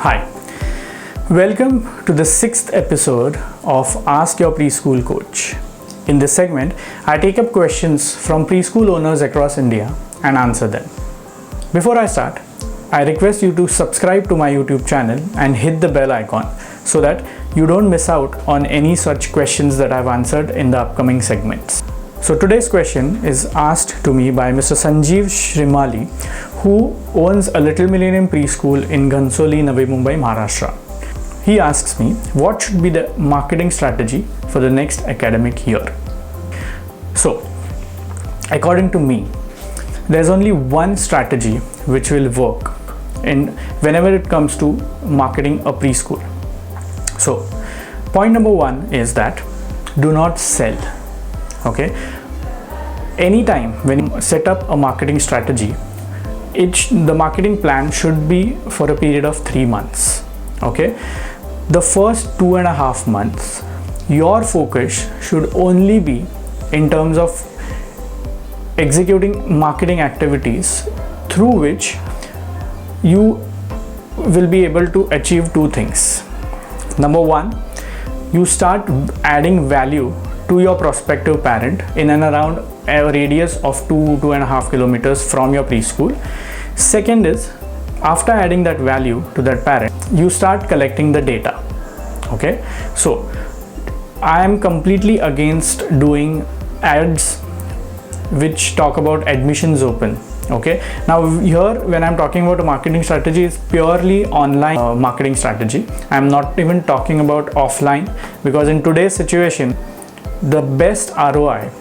Hi, welcome to the 6th episode of Ask Your Preschool Coach. In this segment, I take up questions from preschool owners across India and answer them. Before I start, I request you to subscribe to my YouTube channel and hit the bell icon so that you don't miss out on any such questions that I've answered in the upcoming segments. So today's question is asked to me by Mr. Sanjeev Shrimali, who owns a Little Millennium Preschool in Ghansoli, Navi Mumbai, Maharashtra. He asks me, what should be the marketing strategy for the next academic year? So, according to me, there's only one strategy which will work whenever it comes to marketing a preschool. So, point number one is that do not sell. Okay, anytime when you set up a marketing strategy, the marketing plan should be for a period of 3 months. Okay, the first 2.5 months, your focus should only be in terms of executing marketing activities through which you will be able to achieve two things. Number one, you start adding value to your prospective parent in and around a radius of 2.5 kilometers from your preschool. Second is, after adding that value to that parent, you start collecting the data. Okay, so I am completely against doing ads which talk about admissions open. Okay, now here when I'm talking about a marketing strategy, it's purely online marketing strategy. I'm not even talking about offline, because in today's situation the best ROI,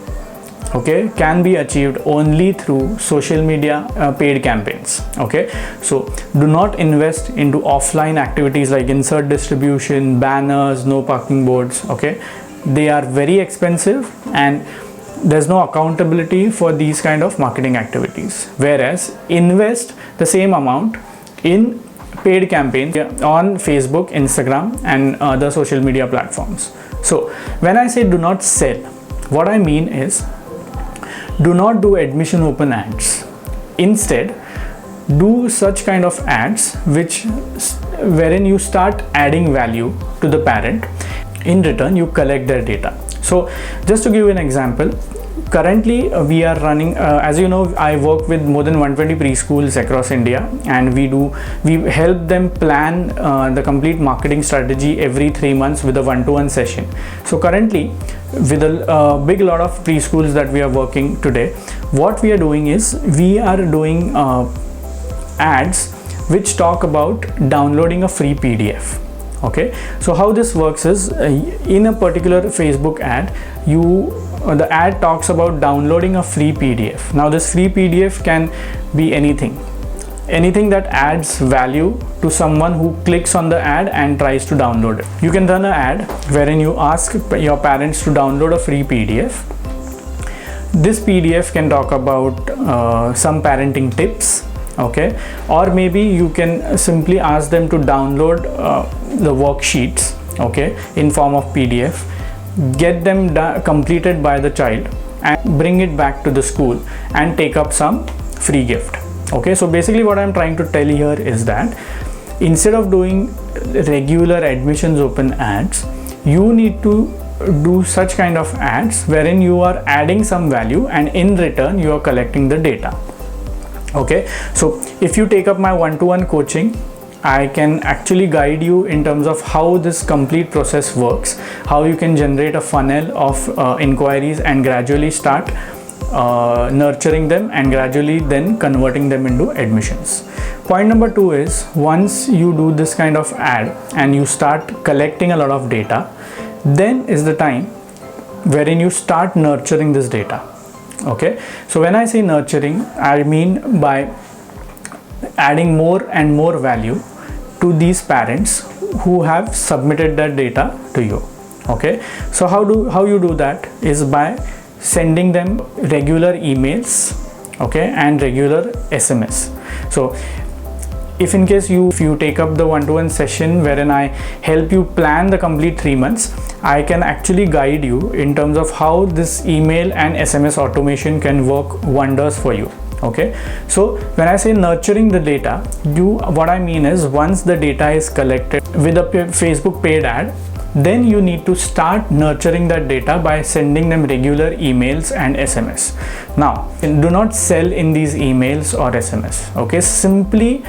okay, can be achieved only through social media paid campaigns. Okay, so do not invest into offline activities like insert distribution, banners, no parking boards. Okay, they are very expensive and there's no accountability for these kind of marketing activities, whereas invest the same amount in paid campaigns on Facebook, Instagram and other social media platforms. So when I say do not sell, what I mean is do not do admission open ads. Instead, do such kind of ads wherein you start adding value to the parent. In return, you collect their data. So just to give you an example, currently we are running, as you know, I work with more than 120 preschools across India, and we help them plan the complete marketing strategy every 3 months with a one-to-one session. So currently, with a big lot of preschools that we are working today, what we are doing is we are doing ads which talk about downloading a free PDF. Okay, so how this works is in a particular Facebook ad, the ad talks about downloading a free PDF. Now this free PDF can be anything that adds value to someone who clicks on the ad and tries to download it. You can run an ad wherein you ask your parents to download a free PDF. This PDF can talk about some parenting tips. Okay, or maybe you can simply ask them to download the worksheets, okay, in form of PDF, get them completed by the child and bring it back to the school and take up some free gift. Okay, so basically what I'm trying to tell here is that instead of doing regular admissions open ads, you need to do such kind of ads wherein you are adding some value and in return you are collecting the data. Okay, so if you take up my one-to-one coaching, I can actually guide you in terms of how this complete process works, how you can generate a funnel of inquiries and gradually start nurturing them and gradually then converting them into admissions. Point number two is, once you do this kind of ad and you start collecting a lot of data, then is the time wherein you start nurturing this data. Okay, so when I say nurturing, I mean by adding more and more value to these parents who have submitted their data to you. Okay, so how you do that is by sending them regular emails, okay, and regular SMS. So if in case if you take up the one-to-one session wherein I help you plan the complete 3 months, I can actually guide you in terms of how this email and SMS automation can work wonders for you. Okay, so when I say nurturing the data, what I mean is, once the data is collected with a Facebook paid ad, then you need to start nurturing that data by sending them regular emails and SMS. Now, do not sell in these emails or SMS. Okay, simply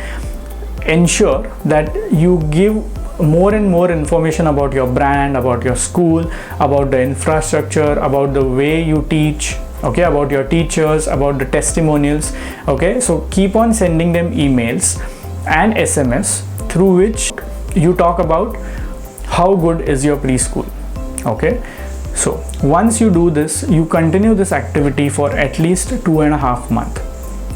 ensure that you give more and more information about your brand, about your school, about the infrastructure, about the way you teach, okay, about your teachers, about the testimonials. Okay, so keep on sending them emails and SMS through which you talk about how good is your preschool. Okay, so once you do this, you continue this activity for at least 2.5 months.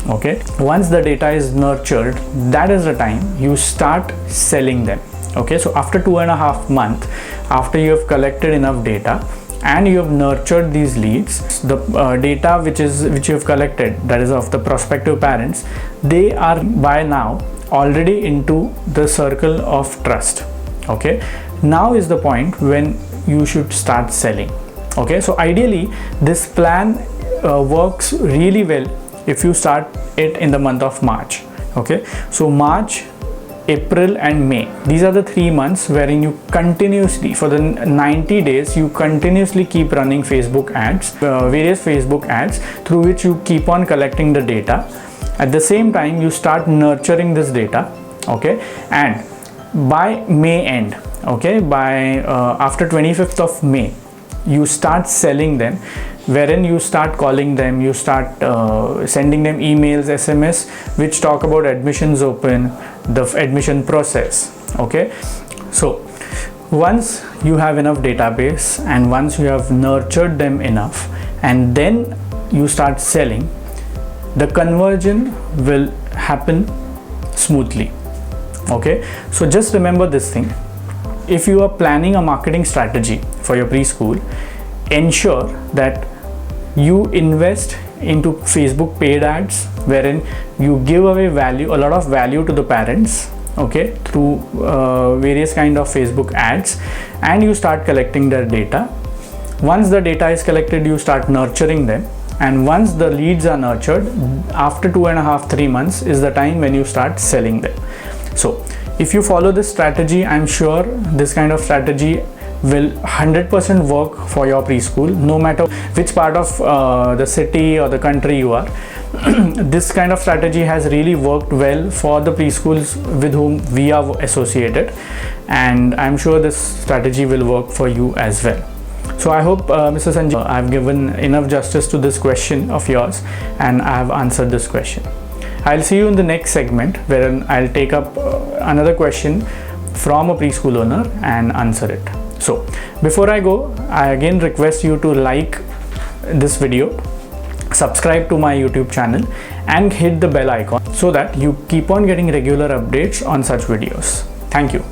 Okay, once the data is nurtured, that is the time you start selling them. Okay, so after 2.5 months, after you have collected enough data and you have nurtured these leads, the data which you have collected, that is of the prospective parents, they are by now already into the circle of trust. Okay, now is the point when you should start selling. Okay, so ideally this plan works really well if you start it in the month of March. Okay, so March, April and May, these are the 3 months wherein you continuously, for the 90 days, you continuously keep running Facebook ads, various Facebook ads, through which you keep on collecting the data. At the same time, you start nurturing this data. Okay, and by May end, okay, by after 25th of May, you start selling them, wherein you start calling them, you start sending them emails, SMS, which talk about admissions open, the admission process. Okay, so once you have enough database and once you have nurtured them enough, and then you start selling, the conversion will happen smoothly. Okay, so just remember this thing: if you are planning a marketing strategy for your preschool, ensure that you invest into Facebook paid ads, wherein you give away value, a lot of value to the parents, okay, through various kind of Facebook ads, and you start collecting their data. Once the data is collected, you start nurturing them, and once the leads are nurtured, after 2.5-3 months is the time when you start selling them. So if you follow this strategy, I'm sure this kind of strategy will 100% work for your preschool, no matter which part of the city or the country you are. This kind of strategy has really worked well for the preschools with whom we are associated, and I'm sure this strategy will work for you as well. So I hope, Mr. Sanjeev, I've given enough justice to this question of yours and I have answered this question. I'll see you in the next segment, wherein I'll take up another question from a preschool owner and answer it. So before I go, I again request you to like this video, subscribe to my YouTube channel and hit the bell icon so that you keep on getting regular updates on such videos. Thank you.